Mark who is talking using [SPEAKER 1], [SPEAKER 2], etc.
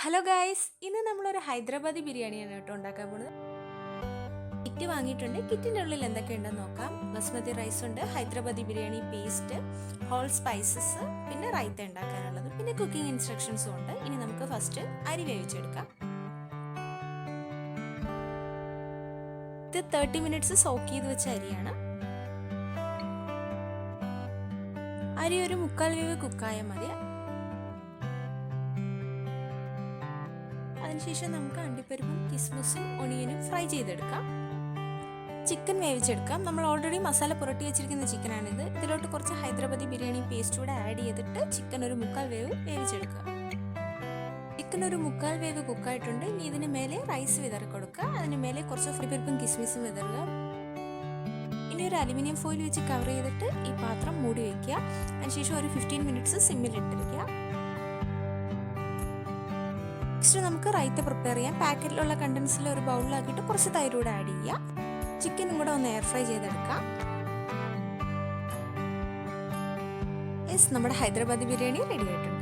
[SPEAKER 1] Hello guys, ഇന്ന് നമ്മളൊരു ഹൈദരാബാദി ബിരിയാണിയാണ് കേട്ടോ ഉണ്ടാക്കാൻ പോകുന്നത്. കിറ്റ് വാങ്ങിയിട്ടുണ്ട്. കിറ്റിൻ്റെ ഉള്ളിൽ എന്തൊക്കെയുണ്ടെന്ന് നോക്കാം. ബസ്മതി റൈസ് ഉണ്ട്, Hyderabadi biryani paste, whole spices, പിന്നെ റൈത്ത ഉണ്ടാക്കാനുള്ളത്, പിന്നെ കുക്കിംഗ് ഇൻസ്ട്രക്ഷൻസും ഉണ്ട്. ഇനി നമുക്ക് ഫസ്റ്റ് അരി വേവിച്ചെടുക്കാം. ഇത് 30 മിനിറ്റ്സ് സോക്ക് ചെയ്ത് വെച്ച അരിയാണ്. അരി ഒരു 3/4 വേവ് കുക്കായാൽ മതി. അതിനുശേഷം നമുക്ക് അണ്ടിപ്പരിപ്പും കിസ്മിസും ഒണിയനും ഫ്രൈ ചെയ്തെടുക്കാം. ചിക്കൻ വേവിച്ചെടുക്കാം. നമ്മൾ ഓൾറെഡി മസാല പുരട്ടി വെച്ചിരിക്കുന്ന ചിക്കനാണിത്. ഇതിലോട്ട് കുറച്ച് ഹൈദരാബാദി ബിരിയാണി പേസ്റ്റ് കൂടെ ആഡ് ചെയ്തിട്ട് ചിക്കൻ ഒരു 3/4 വേവ് വേവിച്ചെടുക്കുക. ചിക്കൻ ഒരു 3/4 വേവ് കുക്കായിട്ടുണ്ട്. ഇനി ഇതിന് മേലെ റൈസ് വിതറി കൊടുക്കുക. അതിന് മേലെ കുറച്ച് അണ്ടിപ്പരിപ്പും കിസ്മിസും വിതറുക. ഇനി ഒരു അലുമിനിയം ഫോയിൽ വെച്ച് കവർ ചെയ്തിട്ട് ഈ പാത്രം മൂടി വയ്ക്കുക. അതിനുശേഷം ഒരു 15 മിനിറ്റ്സ് സിമ്മിലിട്ടിരിക്കുക. നെക്സ്റ്റ് നമുക്ക് റൈത്ത പ്രിപ്പയർ ചെയ്യാം. പാക്കറ്റിലുള്ള കണ്ടൻസിൽ ഒരു ബൗളിലാക്കിയിട്ട് കുറച്ച് തൈര് കൂടെ ആഡ് ചെയ്യാം. ചിക്കനും കൂടെ ഒന്ന് എയർ ഫ്രൈ ചെയ്തെടുക്കാം. നമ്മുടെ ഹൈദരാബാദി ബിരിയാണി റെഡി ആയിട്ടുണ്ട്.